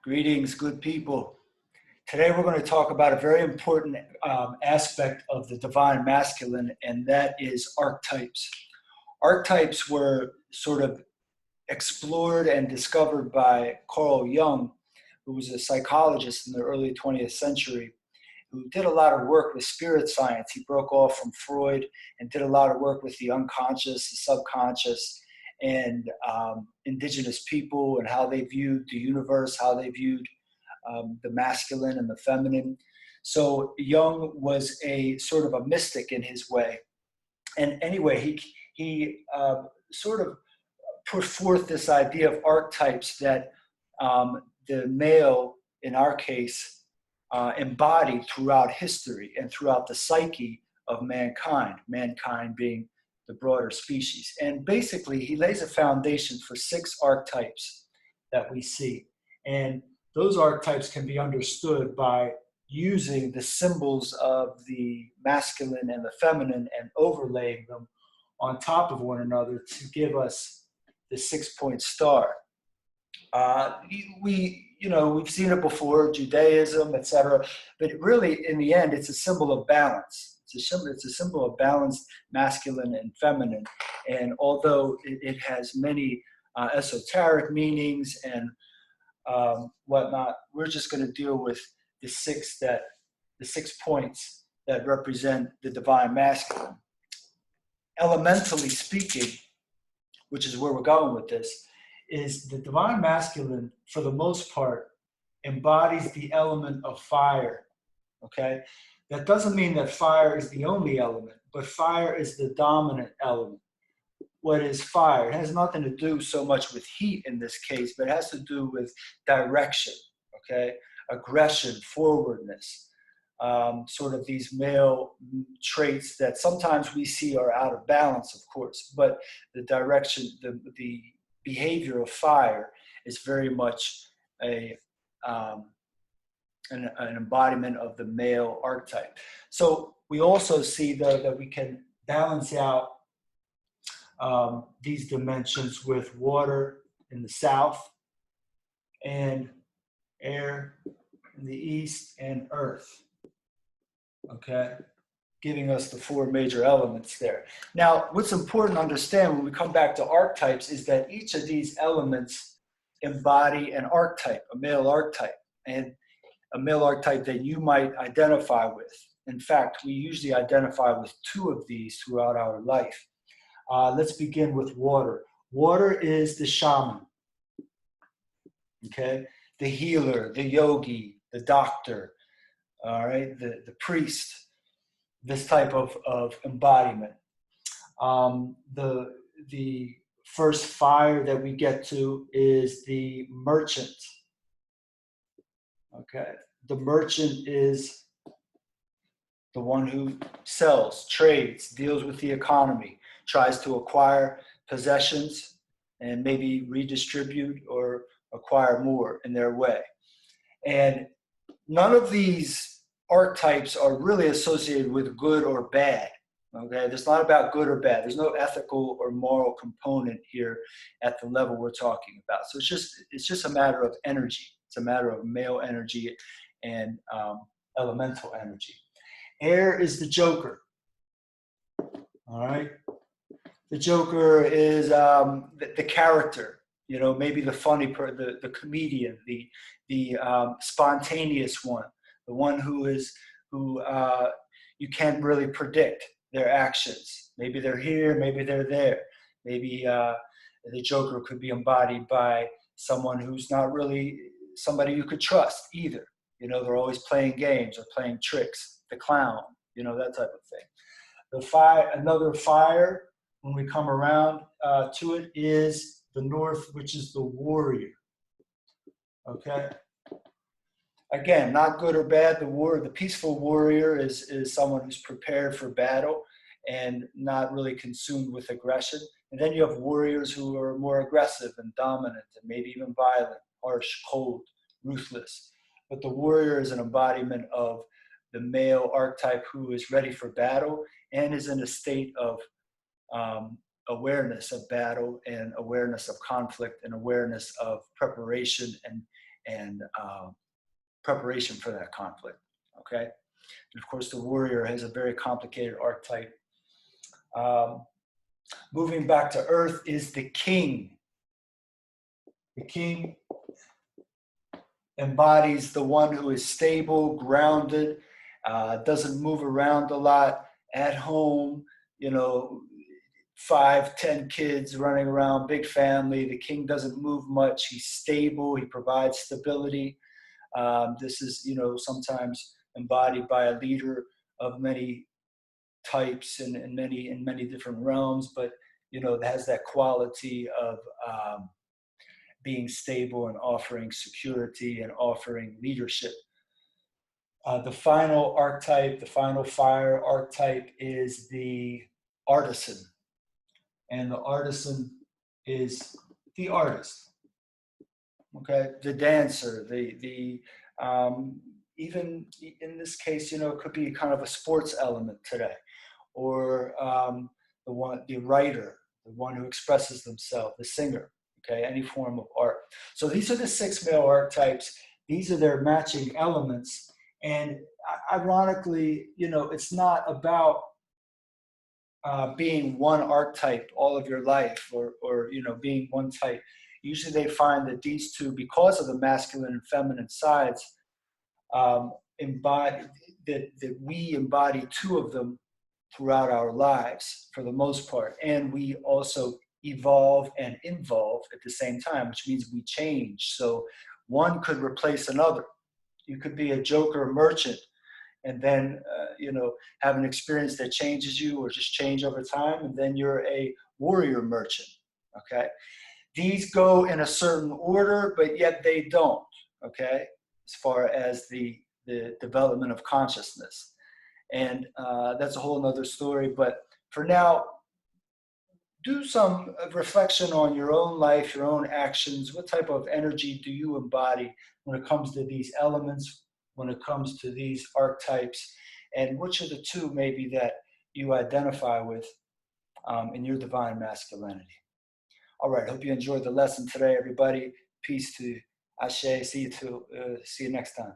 Greetings, good people. Today we're going to talk about a very important aspect of the divine masculine, and that is archetypes. Archetypes were sort of explored and discovered by Carl Jung, who was a psychologist in the early 20th century, who did a lot of work with spirit science. He broke off from Freud and did a lot of work with the unconscious, the subconscious, and indigenous people and how they viewed the universe, how they viewed the masculine and the feminine. So Jung was a sort of a mystic in his way. And anyway, he sort of put forth this idea of archetypes that the male, in our case, embodied throughout history and throughout the psyche of mankind being the broader species. And basically, he lays a foundation for 6 archetypes that we see. And those archetypes can be understood by using the symbols of the masculine and the feminine and overlaying them on top of one another to give us the 6-point star. We've seen it before, Judaism, etc. But really, in the end, it's a symbol of balance. It's a symbol of balanced masculine and feminine. And although it has many esoteric meanings and whatnot, we're just going to deal with the 6 points that represent the divine masculine. Elementally speaking, which is where we're going with this, is the divine masculine, for the most part, embodies the element of fire, okay? That doesn't mean that fire is the only element, but fire is the dominant element. What is fire? It has nothing to do so much with heat in this case, but it has to do with direction, okay? Aggression, forwardness, sort of these male traits that sometimes we see are out of balance, of course, but the direction, the behavior of fire is very much an embodiment of the male archetype. So we also see, though, that we can balance out these dimensions with water in the south and air in the east and earth, okay? Giving us the 4 major elements there. Now, what's important to understand when we come back to archetypes is that each of these elements embody an archetype, a male archetype, and a male archetype that you might identify with. In fact, we usually identify with 2 of these throughout our life. Let's begin with water. Water is the shaman, okay? The healer, the yogi, the doctor, all right? The priest, this type of embodiment. The first fire that we get to is the merchant, okay? The merchant is the one who sells, trades, deals with the economy, tries to acquire possessions and maybe redistribute or acquire more in their way. And none of these archetypes are really associated with good or bad, okay? It's not about good or bad. There's no ethical or moral component here at the level we're talking about. So it's just a matter of energy. It's a matter of male energy and elemental energy. Air is the joker, all right? The joker is the character, maybe the funny, the comedian, the spontaneous one, the one who you can't really predict their actions. Maybe they're here, maybe they're there. Maybe the joker could be embodied by someone who's not really somebody you could trust either. They're always playing games or playing tricks. The clown, that type of thing. Another fire, when we come around to it, is the north, which is the warrior. Okay? Again, not good or bad. The peaceful warrior is someone who's prepared for battle and not really consumed with aggression. And then you have warriors who are more aggressive and dominant and maybe even violent, harsh, cold, ruthless. But the warrior is an embodiment of the male archetype who is ready for battle and is in a state of awareness of battle and awareness of conflict and awareness of preparation and preparation for that conflict. Okay, and of course the warrior has a very complicated archetype. Moving back to Earth is the king. The king embodies the one who is stable, grounded, doesn't move around a lot, at home, 5, 10 kids running around, big family. The king doesn't move much. He's stable. He provides stability. This is, sometimes embodied by a leader of many types and in many different realms, but, it has that quality of being stable and offering security and offering leadership. The final archetype, the final fire archetype is the artisan. And the artisan is the artist, okay? The dancer, even in this case, it could be kind of a sports element today, or the writer, the one who expresses themselves, the singer, okay? Any form of art. So these are the 6 male archetypes. These are their matching elements. And ironically, it's not about being one archetype all of your life, or being one type. Usually they find that these two, because of the masculine and feminine sides, embody that we embody 2 of them throughout our lives for the most part, and we also evolve and involve at the same time, which means we change. So one could replace another. You could be a joker merchant and then have an experience that changes you, or just change over time, and then you're a warrior merchant. Okay, these go in a certain order, but yet they don't. Okay, as far as the development of consciousness, and that's a whole nother story. But for now, do some reflection on your own life, your own actions. What type of energy do you embody when it comes to these elements, when it comes to these archetypes, and which are the 2 maybe that you identify with in your divine masculinity? All right, hope you enjoyed the lesson today, everybody. Peace to Ashe. See you next time.